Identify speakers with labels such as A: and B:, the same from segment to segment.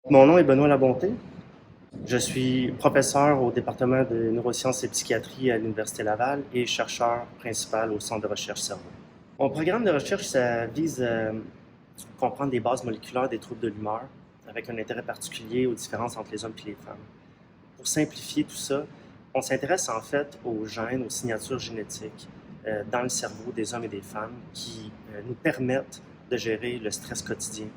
A: Mon nom est Benoît Labonté. Je suis professeur au département de neurosciences et psychiatrie à l'Université Laval et chercheur principal au Centre de recherche cerveau. Mon programme de recherche, ça vise à comprendre les bases moléculaires des troubles de l'humeur, avec un intérêt particulier aux différences entre les hommes et les femmes. Pour simplifier tout ça, on s'intéresse en fait aux gènes, aux signatures génétiques dans le cerveau des hommes et des femmes qui nous permettent de gérer le stress quotidien,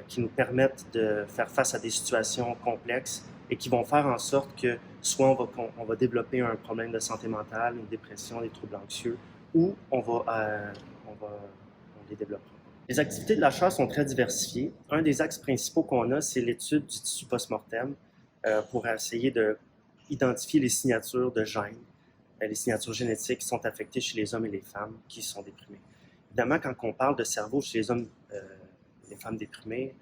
A: qui nous permettent de faire face à des situations complexes et qui vont faire en sorte que soit on va développer un problème de santé mentale, une dépression, des troubles anxieux, ou on les développera. Les activités de la chaire sont très diversifiées. Un des axes principaux qu'on a, c'est l'étude du tissu post-mortem pour essayer d'identifier les signatures de gènes, les signatures génétiques qui sont affectées chez les hommes et les femmes qui sont déprimés. Évidemment, quand on parle de cerveau chez les hommes, les femmes déprimées,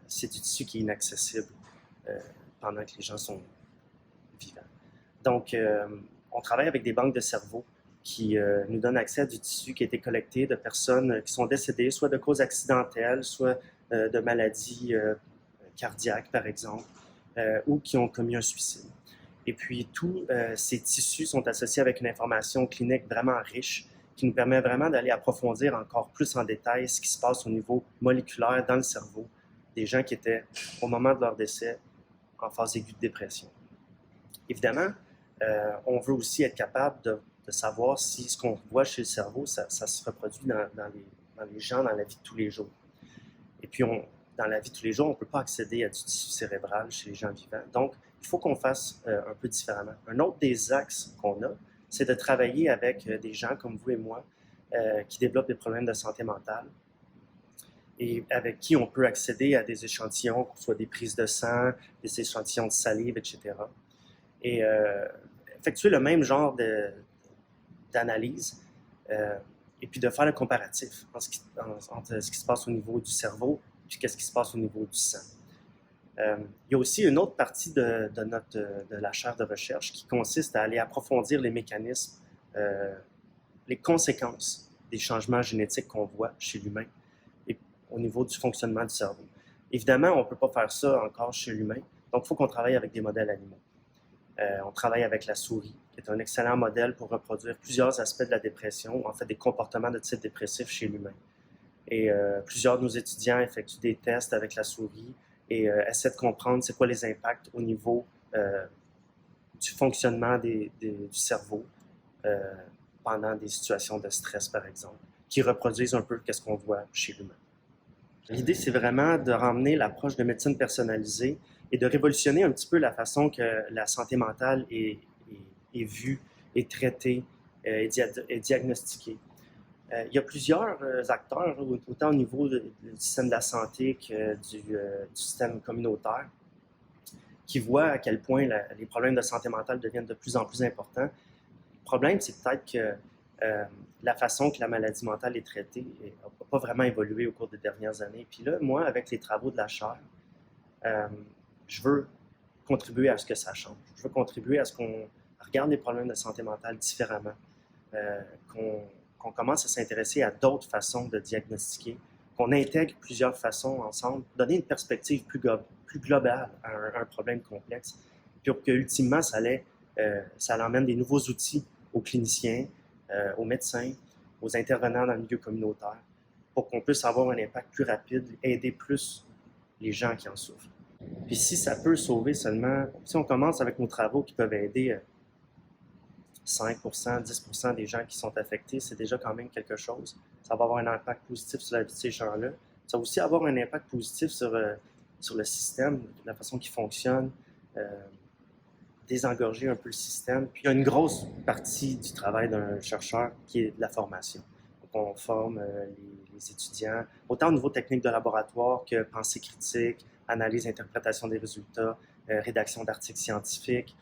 A: c'est du tissu qui est inaccessible pendant que les gens sont vivants. Donc, on travaille avec des banques de cerveau qui nous donnent accès à du tissu qui a été collecté de personnes qui sont décédées, soit de causes accidentelles, soit de maladies cardiaques, par exemple, ou qui ont commis un suicide. Et puis, tous ces tissus sont associés avec une information clinique vraiment riche qui nous permet vraiment d'aller approfondir encore plus en détail ce qui se passe au niveau moléculaire dans le cerveau des gens qui étaient, au moment de leur décès, en phase aiguë de dépression. Évidemment, on veut aussi être capable de savoir si ce qu'on voit chez le cerveau, ça se reproduit dans les gens, dans la vie de tous les jours. Et puis, dans la vie de tous les jours, on ne peut pas accéder à du tissu cérébral chez les gens vivants. Donc, il faut qu'on fasse un peu différemment. Un autre des axes qu'on a, c'est de travailler avec des gens comme vous et moi qui développent des problèmes de santé mentale et avec qui on peut accéder à des échantillons, que ce soit des prises de sang, des échantillons de salive, etc. Et effectuer le même genre d'analyse et puis de faire le comparatif entre ce qui se passe au niveau du cerveau puis qu'est-ce qui se passe au niveau du sang. Il y a aussi une autre partie de la chaire de recherche qui consiste à aller approfondir les mécanismes, les conséquences des changements génétiques qu'on voit chez l'humain et au niveau du fonctionnement du cerveau. Évidemment, on ne peut pas faire ça encore chez l'humain, donc il faut qu'on travaille avec des modèles animaux. On travaille avec la souris, qui est un excellent modèle pour reproduire plusieurs aspects de la dépression, en fait des comportements de type dépressif chez l'humain. Et plusieurs de nos étudiants effectuent des tests avec la souris et essaient de comprendre c'est quoi les impacts au niveau du fonctionnement du cerveau pendant des situations de stress, par exemple, qui reproduisent un peu ce qu'on voit chez l'humain. L'idée, c'est vraiment de ramener l'approche de médecine personnalisée et de révolutionner un petit peu la façon que la santé mentale est vue, est traitée, est diagnostiquée. Il y a plusieurs acteurs, autant au niveau du système de la santé que du système communautaire, qui voient à quel point les problèmes de santé mentale deviennent de plus en plus importants. Le problème, c'est peut-être que la façon que la maladie mentale est traitée n'a pas vraiment évolué au cours des dernières années. Puis là, moi, avec les travaux de la chaire, je veux contribuer à ce que ça change. Je veux contribuer à ce qu'on regarde les problèmes de santé mentale différemment, qu'on commence à s'intéresser à d'autres façons de diagnostiquer, qu'on intègre plusieurs façons ensemble, donner une perspective plus globale à un problème complexe, puis que ultimement, ça emmène des nouveaux outils aux cliniciens, aux médecins, aux intervenants dans le milieu communautaire, pour qu'on puisse avoir un impact plus rapide, aider plus les gens qui en souffrent. Puis si ça peut sauver seulement, si on commence avec nos travaux qui peuvent aider 5%, 10% des gens qui sont affectés, c'est déjà quand même quelque chose. Ça va avoir un impact positif sur la vie de ces gens-là. Ça va aussi avoir un impact positif sur le système, la façon qu'il fonctionne, désengorger un peu le système. Puis il y a une grosse partie du travail d'un chercheur qui est de la formation. Donc on forme les étudiants, autant au niveau technique de laboratoire que pensée critique, analyse, interprétation des résultats, rédaction d'articles scientifiques.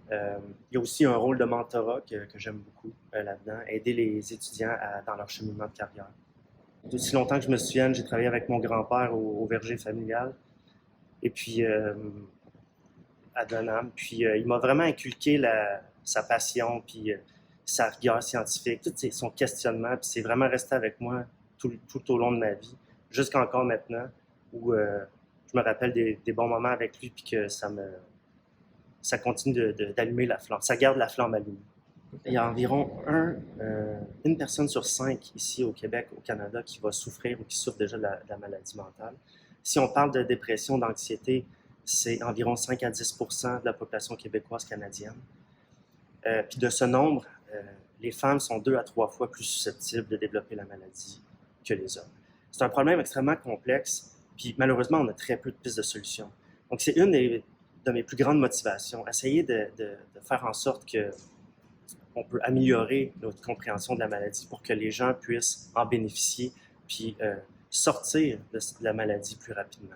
A: Il y a aussi un rôle de mentorat que j'aime beaucoup là-dedans, aider les étudiants dans leur cheminement de carrière. D'aussi longtemps que je me souvienne, j'ai travaillé avec mon grand-père au verger familial. Et puis, à Dunham. Puis il m'a vraiment inculqué sa passion, puis sa rigueur scientifique, tout son questionnement. Puis c'est vraiment resté avec moi tout au long de ma vie, jusqu'à encore maintenant, où je me rappelle des bons moments avec lui, puis que ça continue d'allumer la flamme. Ça garde la flamme allumée. Il y a environ une personne sur 5 ici au Québec, au Canada, qui va souffrir ou qui souffre déjà de la maladie mentale. Si on parle de dépression, d'anxiété, c'est environ 5 à 10% de la population québécoise canadienne. Puis de ce nombre, les femmes sont 2 à 3 fois plus susceptibles de développer la maladie que les hommes. C'est un problème extrêmement complexe, puis malheureusement, on a très peu de pistes de solutions. Donc, c'est une de mes plus grandes motivations, essayer de faire en sorte qu'on peut améliorer notre compréhension de la maladie pour que les gens puissent en bénéficier, puis sortir de la maladie plus rapidement.